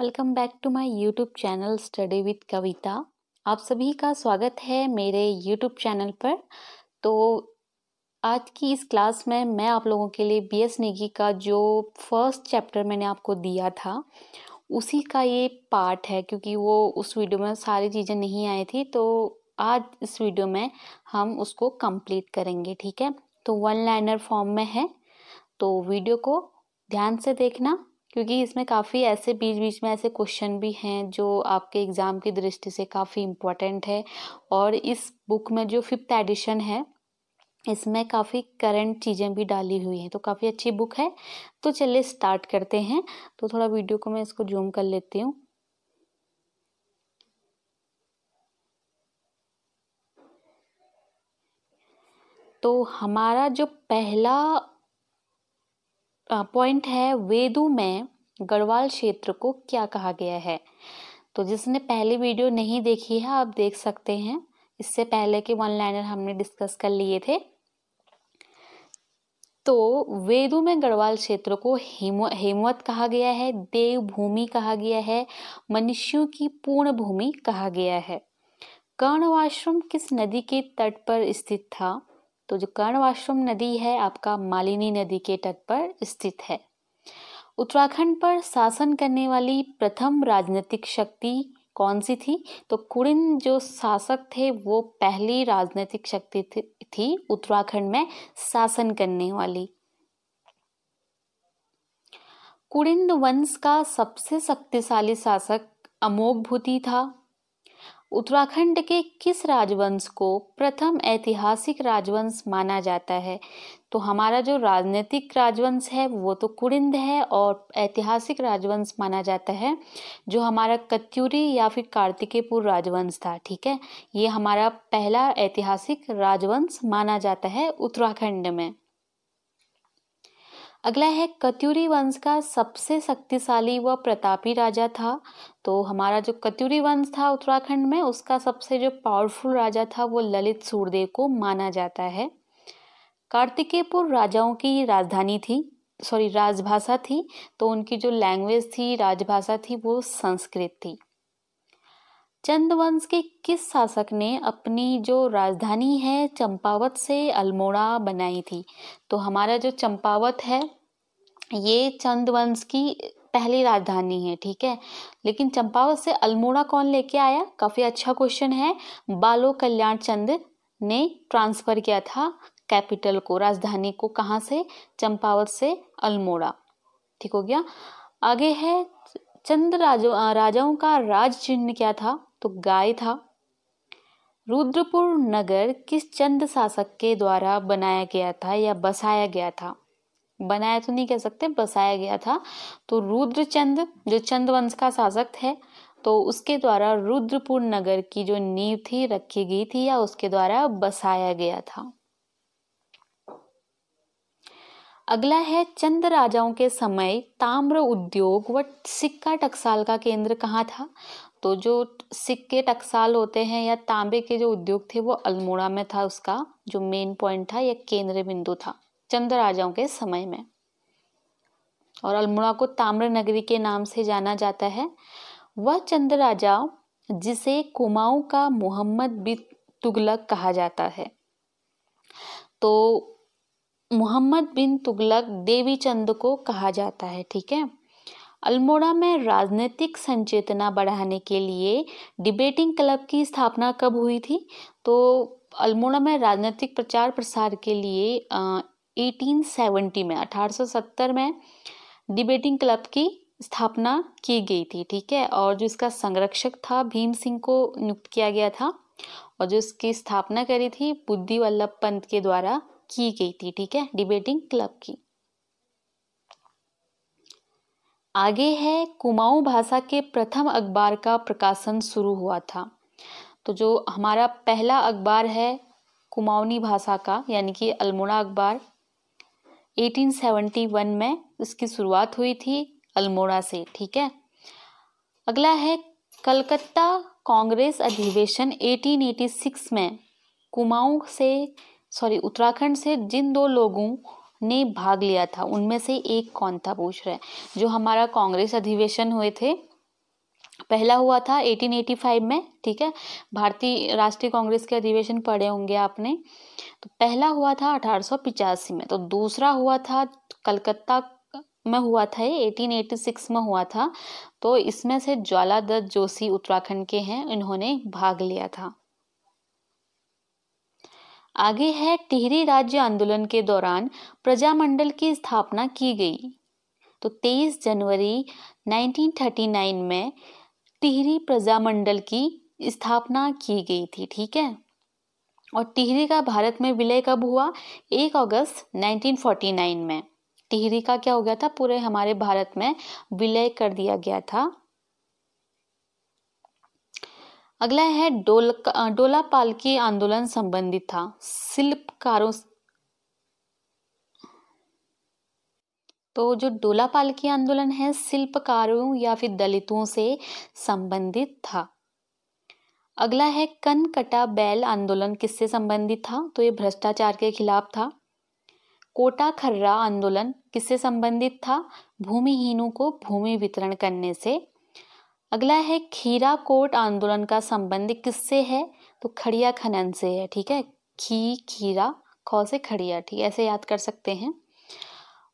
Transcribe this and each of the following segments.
Welcome back to my YouTube channel study with Kavita. आप सभी का स्वागत है मेरे यूट्यूब चैनल पर। तो आज की इस क्लास में मैं आप लोगों के लिए बीएस नेगी का जो फर्स्ट चैप्टर मैंने आपको दिया था उसी का ये पार्ट है, क्योंकि वो उस वीडियो में सारी चीज़ें नहीं आई थी। तो आज इस वीडियो में हम उसको कंप्लीट करेंगे, ठीक है। तो वन लाइनर फॉर्म में है, तो वीडियो को ध्यान से देखना, क्योंकि इसमें काफ़ी ऐसे बीच बीच में ऐसे क्वेश्चन भी हैं जो आपके एग्ज़ाम की दृष्टि से काफ़ी इम्पोर्टेंट है। और इस बुक में जो 5th एडिशन है इसमें काफ़ी करंट चीज़ें भी डाली हुई हैं, तो काफ़ी अच्छी बुक है। तो चलिए स्टार्ट करते हैं। तो थोड़ा वीडियो को मैं इसको जूम कर लेती हूँ। तो हमारा जो पहला पॉइंट है, वेदों में गढ़वाल क्षेत्र को क्या कहा गया है। तो जिसने पहली वीडियो नहीं देखी है आप देख सकते हैं, इससे पहले के वन लाइनर हमने डिस्कस कर लिए थे। तो वेदों में गढ़वाल क्षेत्र को हेमवत कहा गया है, देव भूमि कहा गया है, मनुष्यों की पूर्ण भूमि कहा गया है। कर्णवाश्रम किस नदी के तट पर स्थित था। तो जो कर्णवाश्रम नदी है आपका मालिनी नदी के तट पर स्थित है। उत्तराखंड पर शासन करने वाली प्रथम राजनीतिक शक्ति कौन सी थी। तो कुड़िन जो शासक थे वो पहली राजनीतिक शक्ति थी उत्तराखंड में शासन करने वाली। कुड़िन वंश का सबसे शक्तिशाली शासक अमोघभूति था। उत्तराखंड के किस राजवंश को प्रथम ऐतिहासिक राजवंश माना जाता है। तो हमारा जो राजनीतिक राजवंश है वो तो कुड़िंद है, और ऐतिहासिक राजवंश माना जाता है जो हमारा कत्यूरी या फिर कार्तिकेयपुर राजवंश था, ठीक है। ये हमारा पहला ऐतिहासिक राजवंश माना जाता है उत्तराखंड में। अगला है, कत्यूरी वंश का सबसे शक्तिशाली व प्रतापी राजा था। तो हमारा जो कत्यूरी वंश था उत्तराखंड में उसका सबसे जो पावरफुल राजा था वो ललित सूर्यदेव को माना जाता है। कार्तिकेयपुर राजाओं की राजधानी थी, राजभाषा थी। तो उनकी जो लैंग्वेज थी, राजभाषा थी, वो संस्कृत थी। चंद वंश के किस शासक ने अपनी जो राजधानी है चंपावत से अल्मोड़ा बनाई थी। तो हमारा जो चंपावत है ये चंद वंश की पहली राजधानी है, ठीक है। लेकिन चंपावत से अल्मोड़ा कौन लेके आया, काफी अच्छा क्वेश्चन है। बालो कल्याण चंद ने ट्रांसफर किया था कैपिटल को, राजधानी को, कहाँ से, चंपावत से अल्मोड़ा, ठीक हो गया। आगे है, चंद राजाओं का राज चिन्ह क्या था। तो गाय था। रुद्रपुर नगर किस चंद शासक के द्वारा बनाया गया था या बसाया गया था। बनाया तो नहीं कह सकते, बसाया गया था। तो रुद्रचंद जो चंद वंश का शासक है तो उसके द्वारा रुद्रपुर नगर की जो नींव थी रखी गई थी या उसके द्वारा बसाया गया था। अगला है, चंद राजाओं के समय ताम्र उद्योग व सिक्का टकसाल का केंद्र कहाँ था। तो जो सिक्के टकसाल होते हैं या तांबे के जो उद्योग थे वो अल्मोड़ा में था, उसका जो मेन पॉइंट था या केंद्र बिंदु था चंद राजाओं के समय में। और अल्मोड़ा को ताम्र नगरी के नाम से जाना जाता है। वह चंद राजा जिसे कुमाऊं का मोहम्मद बिन तुगलक कहा जाता है। तो मोहम्मद बिन तुगलक देवी चंद को कहा जाता है, ठीक है। अल्मोड़ा में राजनीतिक संचेतना बढ़ाने के लिए डिबेटिंग क्लब की स्थापना कब हुई थी। तो अल्मोड़ा में राजनीतिक प्रचार प्रसार के लिए 1870 में डिबेटिंग क्लब की स्थापना की गई थी, ठीक है। और जो इसका संरक्षक था भीम सिंह को नियुक्त किया गया था, और जो इसकी स्थापना करी थी बुद्धि वल्लभ पंत के द्वारा की गई थी, ठीक है, डिबेटिंग क्लब की। आगे है, कुमाऊं भाषा के प्रथम अखबार का प्रकाशन शुरू हुआ था। तो जो हमारा पहला अखबार है कुमाऊनी भाषा का यानी कि अल्मोड़ा अखबार 1871 में इसकी शुरुआत हुई थी अल्मोड़ा से, ठीक है। अगला है, कलकत्ता कांग्रेस अधिवेशन 1886 में उत्तराखंड से जिन 2 लोगों ने भाग लिया था उनमें से एक कौन था, पूछ रहे हैं। जो हमारा कांग्रेस अधिवेशन हुए थे पहला हुआ था 1885 में, ठीक है। भारतीय राष्ट्रीय कांग्रेस के अधिवेशन पढ़े होंगे आपने। तो पहला हुआ था 1885 में। तो दूसरा हुआ था कलकत्ता में हुआ था, ये 1886 में हुआ था। तो इसमें से ज्वाला दत्त जोशी उत्तराखंड के हैं, इन्होंने भाग लिया था। आगे है टिहरी राज्य आंदोलन के दौरान प्रजामंडल की स्थापना की गई। तो 23 जनवरी 1939 में टिहरी प्रजामंडल की स्थापना की गई थी, ठीक है। और टिहरी का भारत में विलय कब हुआ? 1 अगस्त 1949 में टिहरी का क्या हो गया था, पूरे हमारे भारत में विलय कर दिया गया था। अगला है डोला पालकी आंदोलन संबंधित था शिल्पकारों। तो जो डोला पालकी आंदोलन है शिल्पकारों या फिर दलितों से संबंधित था। अगला है कनकटा बैल आंदोलन किससे संबंधित था? तो ये भ्रष्टाचार के खिलाफ था। कोटा खर्रा आंदोलन किससे संबंधित था? भूमिहीनों को भूमि वितरण करने से। अगला है खीरा कोट आंदोलन का संबंध किससे है? तो खड़िया खनन से है, ठीक है। खीरा खौ से खड़िया, ठीक है, ऐसे याद कर सकते हैं।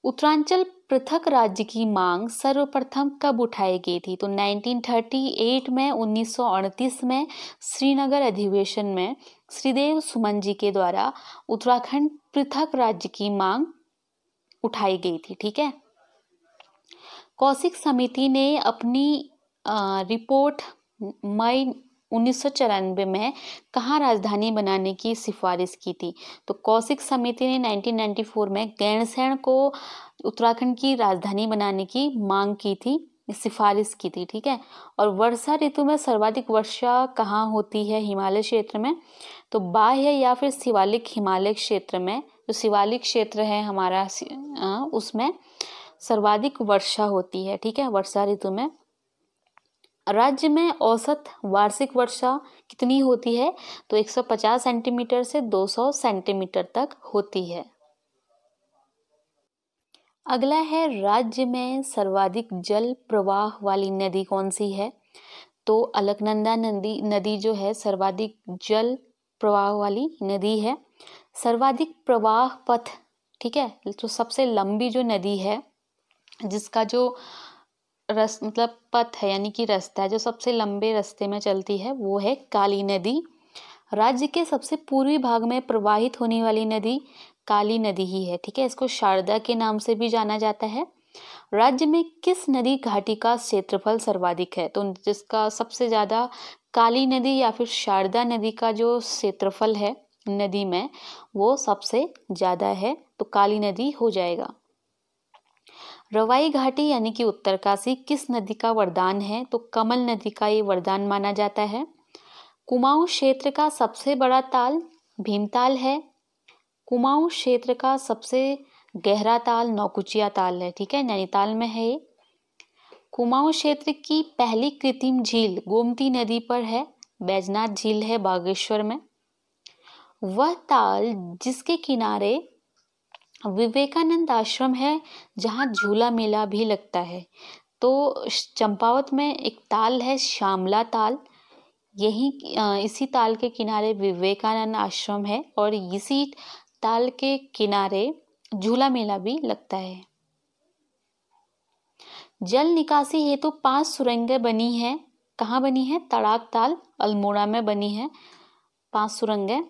उत्तरांचल पृथक राज्य की मांग सर्वप्रथम कब उठाई गई थी? तो 1938 में, 1938 में श्रीनगर अधिवेशन में श्रीदेव सुमन जी के द्वारा उत्तराखंड पृथक राज्य की मांग उठाई गई थी, ठीक है। कौशिक समिति ने अपनी रिपोर्ट मई 1994 में कहाँ राजधानी बनाने की सिफारिश की थी? तो कौशिक समिति ने 1994 में गैरसैंण को उत्तराखंड की राजधानी बनाने की मांग की थी, सिफारिश की थी, ठीक है। और वर्षा ऋतु में सर्वाधिक वर्षा कहाँ होती है? हिमालय क्षेत्र में। तो बाह्य या फिर शिवालिक हिमालय क्षेत्र में, जो शिवालिक क्षेत्र है हमारा उसमें सर्वाधिक वर्षा होती है, ठीक है, वर्षा ऋतु में। राज्य में औसत वार्षिक वर्षा कितनी होती है? तो 150 सेंटीमीटर से 200 सेंटीमीटर तक होती है। अगला है राज्य में सर्वाधिक जल प्रवाह वाली नदी कौन सी है? तो अलकनंदा नदी जो है सर्वाधिक जल प्रवाह वाली नदी है। सर्वाधिक प्रवाह पथ, ठीक है, तो सबसे लंबी जो नदी है जिसका जो मतलब पथ है यानी कि रास्ता है, जो सबसे लंबे रास्ते में चलती है, वो है काली नदी। राज्य के सबसे पूर्वी भाग में प्रवाहित होने वाली नदी काली नदी ही है, ठीक है। इसको शारदा के नाम से भी जाना जाता है। राज्य में किस नदी घाटी का क्षेत्रफल सर्वाधिक है? तो जिसका सबसे ज्यादा काली नदी या फिर शारदा नदी का जो क्षेत्रफल है नदी में, वो सबसे ज्यादा है, तो काली नदी हो जाएगा। रवाई घाटी यानी कि उत्तरकाशी किस नदी का वरदान है? तो कमल नदी का ये वरदान माना जाता है। कुमाऊं क्षेत्र का सबसे बड़ा ताल भीमताल है। कुमाऊं क्षेत्र का सबसे गहरा ताल नौकुचिया ताल है, ठीक है, नैनीताल में है ये। कुमाऊं क्षेत्र की पहली कृत्रिम झील गोमती नदी पर है, बैजनाथ झील है बागेश्वर में। वह ताल जिसके किनारे विवेकानंद आश्रम है, जहाँ झूला मेला भी लगता है। तो चंपावत में एक ताल है श्यामला ताल, यही इसी ताल के किनारे विवेकानंद आश्रम है और इसी ताल के किनारे झूला मेला भी लगता है। जल निकासी हेतु 5 सुरंगें बनी हैं, कहाँ बनी है? तड़ाक ताल अल्मोड़ा में बनी है 5 सुरंगें।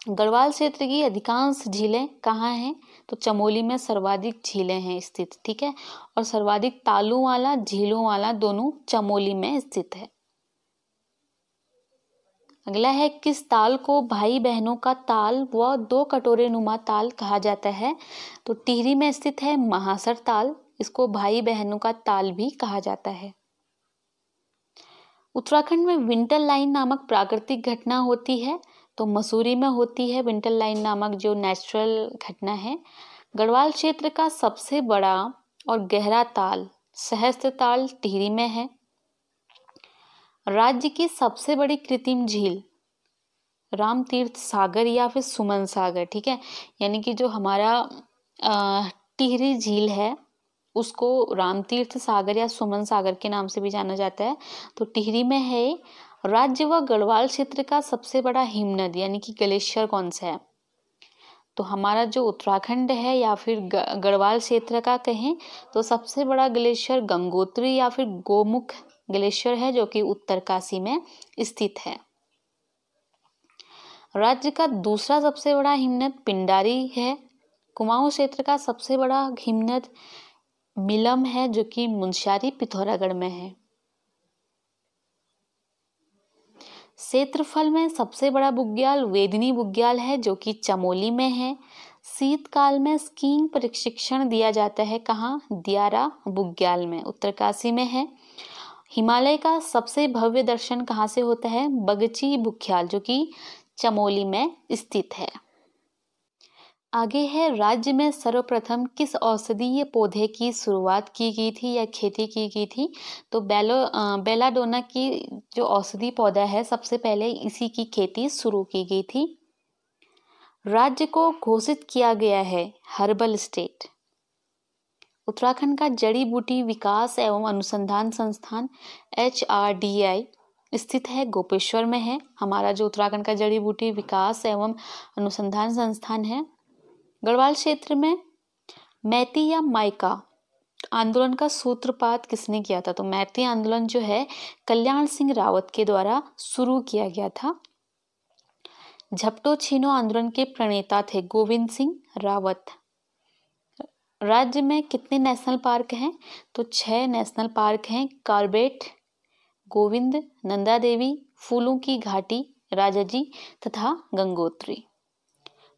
गढ़वाल क्षेत्र की अधिकांश झीलें कहाँ हैं? तो चमोली में सर्वाधिक झीलें हैं स्थित, ठीक है, और सर्वाधिक तालों वाला झीलों वाला दोनों चमोली में स्थित है। अगला है किस ताल को भाई बहनों का ताल व 2 कटोरे नुमा ताल कहा जाता है? तो टिहरी में स्थित है महासर ताल, इसको भाई बहनों का ताल भी कहा जाता है। उत्तराखंड में विंटर लाइन नामक प्राकृतिक घटना होती है, तो मसूरी में होती है विंटर लाइन नामक जो नेचुरल घटना है। गढ़वाल क्षेत्र का सबसे बड़ा और गहरा ताल सहस्त्र ताल टिहरी में है। राज्य की सबसे बड़ी कृत्रिम झील राम तीर्थ सागर या फिर सुमन सागर, ठीक है, यानी कि जो हमारा टिहरी झील है उसको रामतीर्थ सागर या सुमन सागर के नाम से भी जाना जाता है। तो टिहरी में है। राज्य व गढ़वाल क्षेत्र का सबसे बड़ा हिमनद यानी कि ग्लेशियर कौन सा है? तो हमारा जो उत्तराखंड है या फिर गढ़वाल क्षेत्र का कहें तो सबसे बड़ा ग्लेशियर गंगोत्री या फिर गोमुख ग्लेशियर है, जो कि उत्तरकाशी में स्थित है। राज्य का दूसरा सबसे बड़ा हिमनद पिंडारी है। कुमाऊं क्षेत्र का सबसे बड़ा हिमनद मिलम है, जो कि मुनस्यारी पिथौरागढ़ में है। क्षेत्रफल में सबसे बड़ा बुग्याल वेदिनी बुग्याल है, जो कि चमोली में है। शीतकाल में स्कीइंग प्रशिक्षण दिया जाता है कहाँ? दियारा बुग्याल में, उत्तरकाशी में है। हिमालय का सबसे भव्य दर्शन कहाँ से होता है? बगची बुग्याल, जो कि चमोली में स्थित है। आगे है, राज्य में सर्वप्रथम किस औषधीय पौधे की शुरुआत की गई थी या खेती की गई थी? तो बेलाडोना की जो औषधि पौधा है सबसे पहले इसी की खेती शुरू की गई थी। राज्य को घोषित किया गया है हर्बल स्टेट। उत्तराखंड का जड़ी बूटी विकास एवं अनुसंधान संस्थान HRDI स्थित है गोपेश्वर में है। हमारा जो उत्तराखंड का जड़ी बूटी विकास एवं अनुसंधान संस्थान है। गढ़वाल क्षेत्र में मैती या माइका आंदोलन का सूत्रपात किसने किया था? तो मैती आंदोलन जो है कल्याण सिंह रावत के द्वारा शुरू किया गया था। झपटो छीनो आंदोलन के प्रणेता थे गोविंद सिंह रावत। राज्य में कितने नेशनल पार्क हैं? तो 6 नेशनल पार्क हैं। कॉर्बेट, गोविंद, नंदा देवी, फूलों की घाटी, राजाजी तथा गंगोत्री।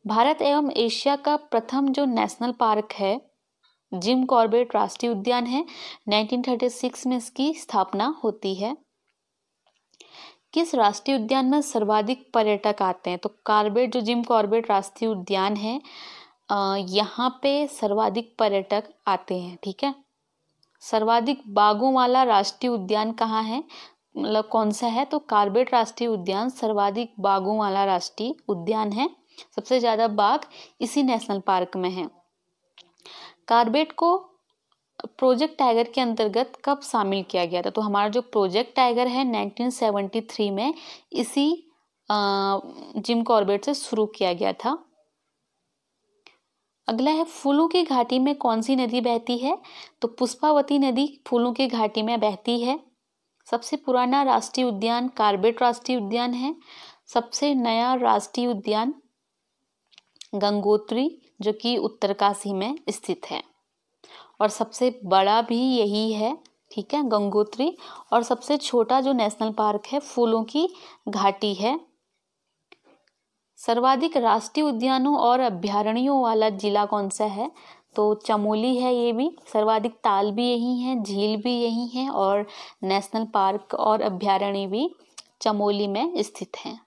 भारत एवं एशिया का प्रथम जो नेशनल पार्क है जिम कॉर्बेट राष्ट्रीय उद्यान है। 1936 में इसकी स्थापना होती है। किस राष्ट्रीय उद्यान में सर्वाधिक पर्यटक आते हैं? तो कॉर्बेट जो जिम कॉर्बेट राष्ट्रीय उद्यान है यहाँ पे सर्वाधिक पर्यटक आते हैं। ठीक है। सर्वाधिक बागों वाला राष्ट्रीय उद्यान कहाँ है, मतलब कौन सा है? तो कॉर्बेट राष्ट्रीय उद्यान सर्वाधिक बागों वाला राष्ट्रीय उद्यान है। सबसे ज्यादा बाघ इसी नेशनल पार्क में है। कॉर्बेट को प्रोजेक्ट टाइगर के अंतर्गत कब शामिल किया गया था? तो हमारा जो प्रोजेक्ट टाइगर है 1973 में इसी जिम कॉर्बेट से शुरू किया गया था। अगला है, फूलों की घाटी में कौन सी नदी बहती है? तो पुष्पावती नदी फूलों की घाटी में बहती है। सबसे पुराना राष्ट्रीय उद्यान कॉर्बेट राष्ट्रीय उद्यान है। सबसे नया राष्ट्रीय उद्यान गंगोत्री, जो कि उत्तरकाशी में स्थित है, और सबसे बड़ा भी यही है। ठीक है, गंगोत्री। और सबसे छोटा जो नेशनल पार्क है फूलों की घाटी है। सर्वाधिक राष्ट्रीय उद्यानों और अभ्यारण्यों वाला जिला कौन सा है? तो चमोली है। ये भी सर्वाधिक ताल भी यही है, झील भी यही है, और नेशनल पार्क और अभ्यारण्य भी चमोली में स्थित हैं।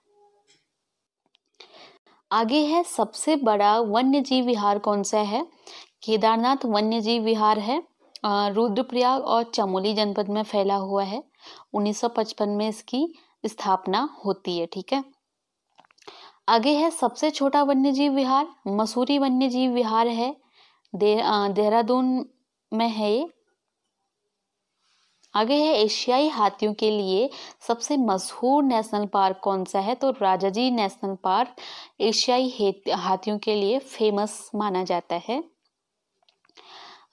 आगे है, सबसे बड़ा वन्य जीव विहार कौन सा है? केदारनाथ वन्य जीव विहार है। रुद्रप्रयाग और चमोली जनपद में फैला हुआ है। 1955 में इसकी स्थापना होती है। ठीक है। आगे है, सबसे छोटा वन्य जीव विहार मसूरी वन्य जीव विहार है। देहरादून में है ये। आगे है, एशियाई हाथियों के लिए सबसे मशहूर नेशनल पार्क कौन सा है? तो राजाजी नेशनल पार्क एशियाई हाथियों के लिए फेमस माना जाता है।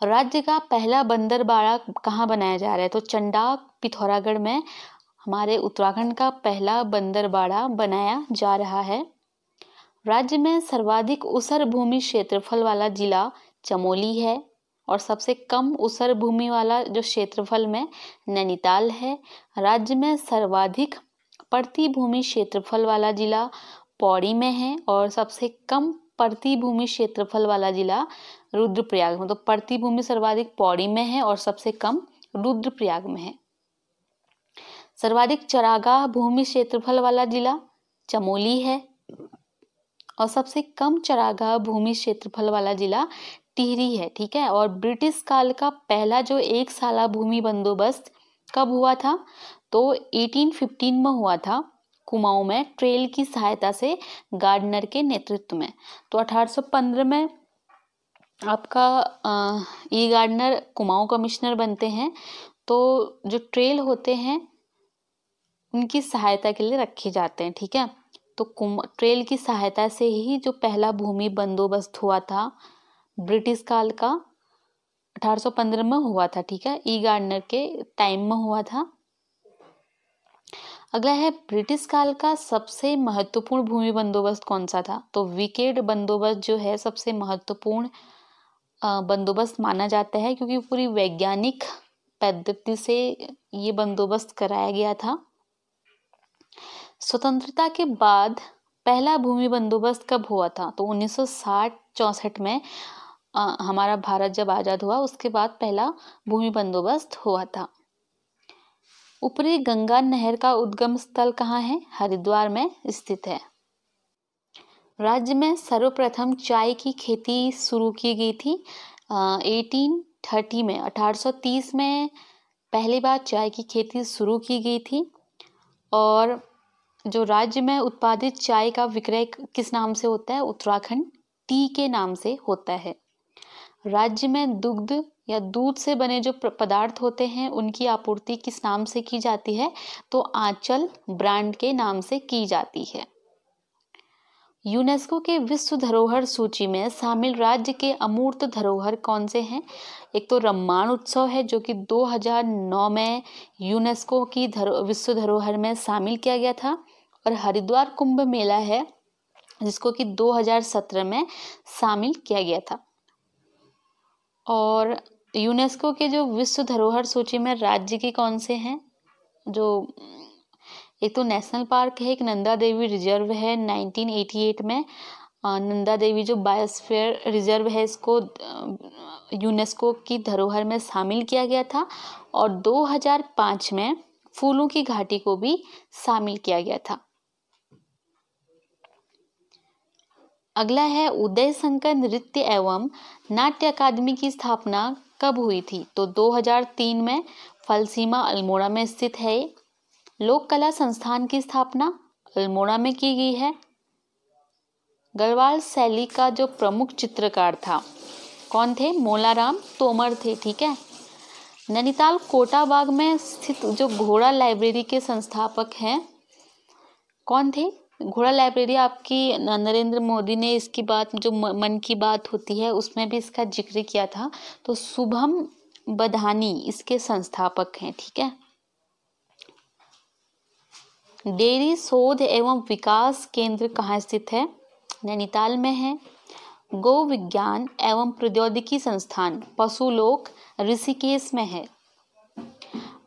राज्य का पहला बंदरबाड़ा कहाँ बनाया जा रहा है? तो चंडाक पिथौरागढ़ में हमारे उत्तराखंड का पहला बंदरबाड़ा बनाया जा रहा है। राज्य में सर्वाधिक ऊसर भूमि क्षेत्रफल वाला जिला चमोली है, और सबसे कम ऊसर भूमि वाला जो क्षेत्रफल में नैनीताल है। राज्य में सर्वाधिक प्रति भूमि क्षेत्रफल वाला जिला पौड़ी में है, और सबसे कम प्रति भूमि क्षेत्रफल वाला जिला रुद्रप्रयाग में। तो प्रति भूमि सर्वाधिक पौड़ी में है और सबसे कम रुद्रप्रयाग में है। सर्वाधिक चरागाह भूमि क्षेत्रफल वाला जिला चमोली है, और सबसे कम चरागाह भूमि क्षेत्रफल वाला जिला टिहरी है। ठीक है। और ब्रिटिश काल का पहला जो एक साला भूमि बंदोबस्त कब हुआ था? तो 1815 में हुआ था, कुमाऊं में ट्रेल की सहायता से गार्डनर के नेतृत्व में। तो 1815 में आपका ई गार्डनर कुमाऊं कमिश्नर बनते हैं। तो जो ट्रेल होते हैं उनकी सहायता के लिए रखे जाते हैं, ठीक है। तो ट्रेल की सहायता से ही जो पहला भूमि बंदोबस्त हुआ था ब्रिटिश काल का 1815 में हुआ था, ठीक है, ई गार्डनर के टाइम में हुआ था। अगला है ब्रिटिश काल का सबसे महत्वपूर्ण भूमि बंदोबस्त कौन सा था। तो विकेट बंदोबस्त जो है सबसे महत्वपूर्ण बंदोबस्त माना जाता है, क्योंकि पूरी वैज्ञानिक पद्धति से ये बंदोबस्त कराया गया था। स्वतंत्रता के बाद पहला भूमि बंदोबस्त कब हुआ था। तो 1960-64 में हमारा भारत जब आजाद हुआ उसके बाद पहला भूमि बंदोबस्त हुआ था। ऊपरी गंगा नहर का उद्गम स्थल कहाँ है। हरिद्वार में स्थित है। राज्य में सर्वप्रथम चाय की खेती शुरू की गई थी 1830 में। 1830 में पहली बार चाय की खेती शुरू की गई थी। और जो राज्य में उत्पादित चाय का विक्रय किस नाम से होता है। उत्तराखंड टी के नाम से होता है। राज्य में दुग्ध या दूध से बने जो पदार्थ होते हैं उनकी आपूर्ति किस नाम से की जाती है। तो आंचल ब्रांड के नाम से की जाती है। यूनेस्को के विश्व धरोहर सूची में शामिल राज्य के अमूर्त धरोहर कौन से हैं। एक तो रम्माण उत्सव है जो कि 2009 में यूनेस्को की विश्व धरोहर में शामिल किया गया था। और हरिद्वार कुंभ मेला है जिसको कि 2017 में शामिल किया गया था। और यूनेस्को के जो विश्व धरोहर सूची में राज्य के कौन से हैं। जो एक तो नेशनल पार्क है, एक नंदा देवी रिजर्व है 1988 में। नंदा देवी जो बायोस्फीयर रिजर्व है इसको यूनेस्को की धरोहर में शामिल किया गया था। और 2005 में फूलों की घाटी को भी शामिल किया गया था। अगला है उदय शंकर नृत्य एवं नाट्य अकादमी की स्थापना कब हुई थी। तो 2003 में फलसीमा अल्मोड़ा में स्थित है। लोक कला संस्थान की स्थापना अल्मोड़ा में की गई है। गढ़वाल शैली का जो प्रमुख चित्रकार था कौन थे। मोलाराम तोमर थे, ठीक है। नैनीताल कोटा बाग में स्थित जो घोड़ा लाइब्रेरी के संस्थापक हैं कौन थे। घोड़ा लाइब्रेरी आपकी नरेंद्र मोदी ने इसकी बात जो मन की बात होती है उसमें भी इसका जिक्र किया था। तो शुभम बधानी इसके संस्थापक हैं, ठीक है। डेयरी शोध एवं विकास केंद्र कहाँ स्थित है। नैनीताल में है। गौ विज्ञान एवं प्रौद्योगिकी संस्थान पशुलोक ऋषिकेश में है।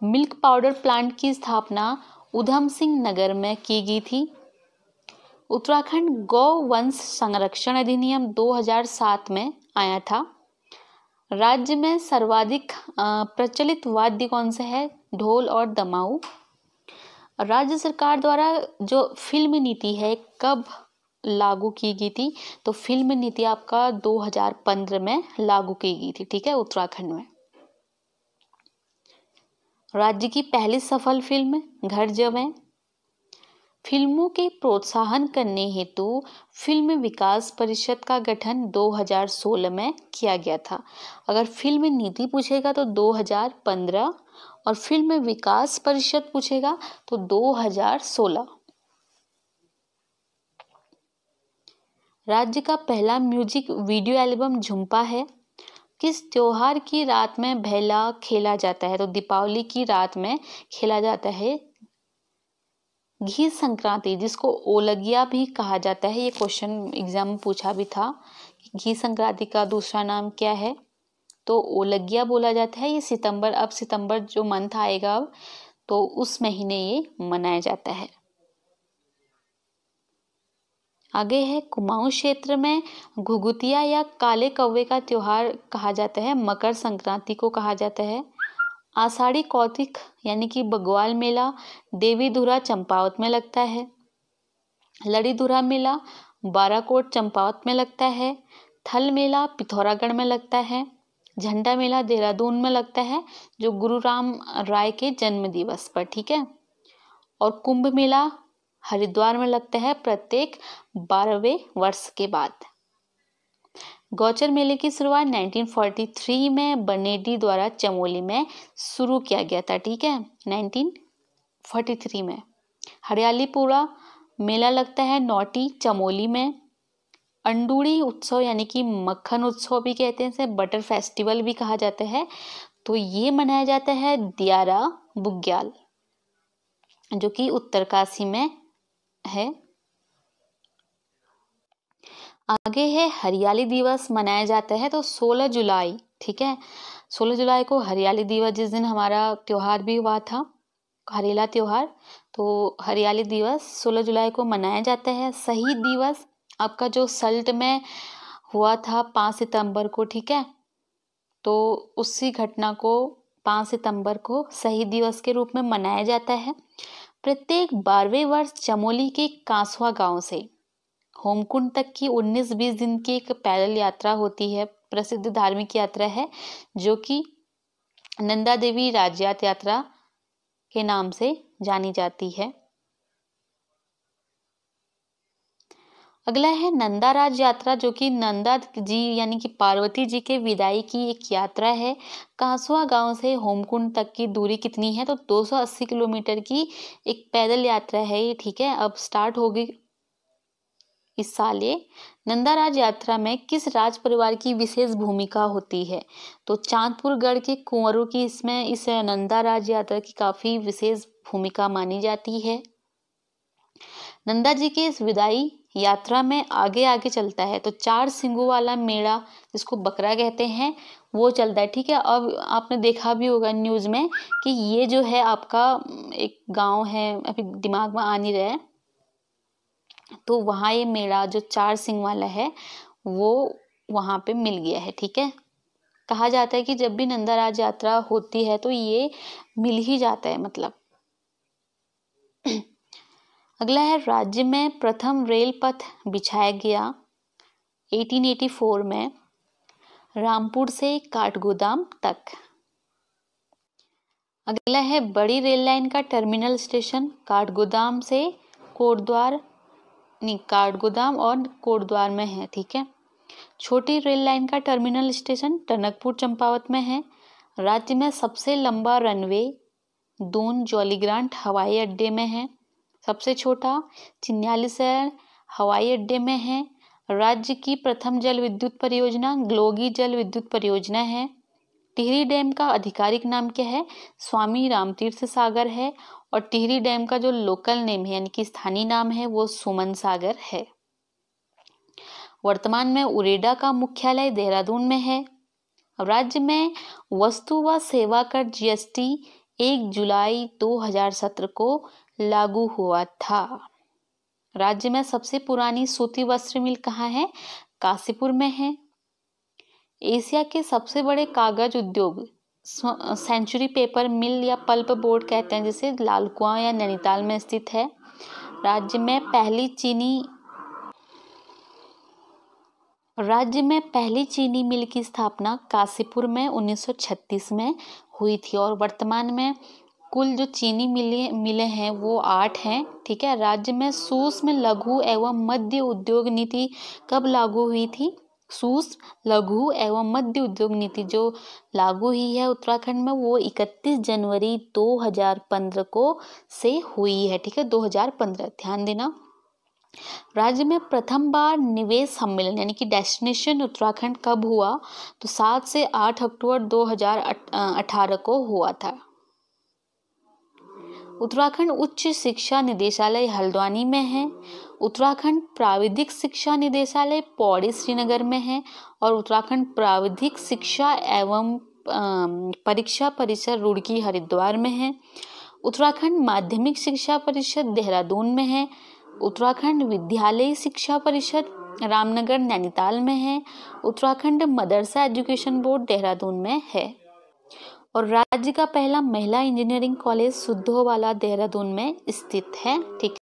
मिल्क पाउडर प्लांट की स्थापना उधम सिंह नगर में की गई थी। उत्तराखंड गौ वंश संरक्षण अधिनियम 2007 में आया था। राज्य में सर्वाधिक प्रचलित वाद्य कौन सा है। ढोल और दमाऊ। राज्य सरकार द्वारा जो फिल्म नीति है कब लागू की गई थी। तो फिल्म नीति आपका 2015 में लागू की गई थी, ठीक है, उत्तराखंड में। राज्य की पहली सफल फिल्म घर जवें। फिल्मों के प्रोत्साहन करने हेतु फिल्म विकास परिषद का गठन 2016 में किया गया था। अगर फिल्म नीति पूछेगा तो 2015 और फिल्म विकास परिषद पूछेगा तो 2016। राज्य का पहला म्यूजिक वीडियो एल्बम झुम्पा है। किस त्योहार की रात में भैला खेला जाता है। तो दीपावली की रात में खेला जाता है। घी संक्रांति जिसको ओलगिया भी कहा जाता है, ये क्वेश्चन एग्जाम में पूछा भी था। घी संक्रांति का दूसरा नाम क्या है। तो ओलगिया बोला जाता है। ये सितंबर, अब सितंबर जो मंथ आएगा अब तो उस महीने ये मनाया जाता है। आगे है कुमाऊं क्षेत्र में घुघुतिया या काले कौवे का त्योहार कहा जाता है। मकर संक्रांति को कहा जाता है। आषाढ़ी कौतिक यानी कि बग्वाल मेला देवीधुरा चंपावत में लगता है। लड़ीधुरा मेला बाराकोट चंपावत में लगता है। थल मेला पिथौरागढ़ में लगता है। झंडा मेला देहरादून में लगता है जो गुरु राम राय के जन्म दिवस पर, ठीक है। और कुंभ मेला हरिद्वार में लगता है प्रत्येक 12वें वर्ष के बाद। गौचर मेले की शुरुआत 1943 में बनेडी द्वारा चमोली में शुरू किया गया था, ठीक है, 1943 में। हरियालीपुरा मेला लगता है नौटी चमोली में। अंडूरी उत्सव यानी कि मक्खन उत्सव भी कहते हैं, इसे बटर फेस्टिवल भी कहा जाता है, तो ये मनाया जाता है दियारा बुग्याल, जो कि उत्तरकाशी में है। आगे है हरियाली दिवस मनाया जाता है, तो 16 जुलाई, ठीक है, 16 जुलाई को हरियाली दिवस, जिस दिन हमारा त्योहार भी हुआ था, हरेला त्योहार, तो हरियाली दिवस 16 जुलाई को मनाया जाता है। शहीद दिवस आपका जो सल्ट में हुआ था 5 सितंबर को, ठीक है, तो उसी घटना को 5 सितंबर को शहीद दिवस के रूप में मनाया जाता है। प्रत्येक 12वें वर्ष चमोली के कांसवा गांव से होमकुंड तक की 19-20 दिन की एक पैदल यात्रा होती है, प्रसिद्ध धार्मिक यात्रा है, जो कि नंदा देवी राज्यात यात्रा के नाम से जानी जाती है। अगला है नंदा राज यात्रा, जो कि नंदा जी यानी कि पार्वती जी के विदाई की एक यात्रा है। कांसवा गांव से होमकुंड तक की दूरी कितनी है, तो 280 किलोमीटर की एक पैदल यात्रा है ये, ठीक है, अब स्टार्ट होगी इस साल ये। नंदा राज यात्रा में किस राज परिवार की विशेष भूमिका होती है, तो चांदपुर गढ़ के कुंवरों की इसमें इस नंदा राज यात्रा की काफी विशेष भूमिका मानी जाती है। नंदा जी के इस विदाई यात्रा में आगे आगे चलता है, तो 4 सिंगों वाला मेला, जिसको बकरा कहते हैं, वो चलता है, ठीक है। अब आपने देखा भी होगा न्यूज में कि ये जो है आपका एक गांव है, अभी दिमाग में आ नहीं रहा है, तो वहाँ ये मेला जो 4 सिंग वाला है वो वहाँ पे मिल गया है, ठीक है। कहा जाता है कि जब भी नंदा राज यात्रा होती है तो ये मिल ही जाता है, मतलब। अगला है राज्य में प्रथम रेल पथ बिछाया गया 1884 में रामपुर से काठगोदाम तक। अगला है बड़ी रेल लाइन का टर्मिनल स्टेशन काठगोदाम से कोटद्वार, नहीं, काठगोदाम और कोटद्वार में है, ठीक है। छोटी रेल लाइन का टर्मिनल स्टेशन टनकपुर चंपावत में है। राज्य में सबसे लंबा रनवे दून जॉलीग्रांट हवाई अड्डे में है। सबसे छोटा चिन्यालीसैर हवाई अड्डे में है। राज्य की प्रथम जल विद्युत परियोजना ग्लोगी जल विद्युत परियोजना है। टिहरी डैम का आधिकारिक नाम क्या है, स्वामी रामतीर्थ सागर है। और टिहरी डैम का जो लोकल नेम है यानी कि स्थानीय नाम है वो सुमन सागर है। वर्तमान में उरेडा का मुख्यालय देहरादून में है। राज्य में वस्तु व सेवा कर जीएसटी 1 जुलाई 2017 को लागू हुआ था। राज्य में सबसे पुरानी सूती वस्त्र मिल कहाँ है, काशीपुर में है। एशिया के सबसे बड़े कागज उद्योग सेंचुरी पेपर मिल या पल्प बोर्ड कहते हैं, जिसे लाल कुआं या नैनीताल में स्थित है। राज्य में पहली चीनी मिल की स्थापना काशीपुर में 1936 में हुई थी। और वर्तमान में कुल जो चीनी मिलें हैं वो 8 हैं, ठीक है। राज्य में सूक्ष्म लघु एवं मध्य उद्योग नीति कब लागू हुई थी, सूक्ष्म लघु एवं मध्य उद्योग नीति जो लागू हुई है उत्तराखंड में वो 31 जनवरी 2015 को से हुई है, ठीक है, 2015, ध्यान देना। राज्य में प्रथम बार निवेश सम्मेलन यानी कि डेस्टिनेशन उत्तराखंड कब हुआ, तो 7 से 8 अक्टूबर 2018 को हुआ था। उत्तराखंड उच्च शिक्षा निदेशालय हल्द्वानी में है। उत्तराखंड प्राविधिक शिक्षा निदेशालय पौड़ी श्रीनगर में है। और उत्तराखंड प्राविधिक शिक्षा एवं परीक्षा परिषद रुड़की हरिद्वार में है। उत्तराखंड माध्यमिक शिक्षा परिषद देहरादून में है। उत्तराखंड विद्यालय शिक्षा परिषद रामनगर नैनीताल में है। उत्तराखंड मदरसा एजुकेशन बोर्ड देहरादून में है। और राज्य का पहला महिला इंजीनियरिंग कॉलेज सुद्धोवाला देहरादून में स्थित है, ठीक।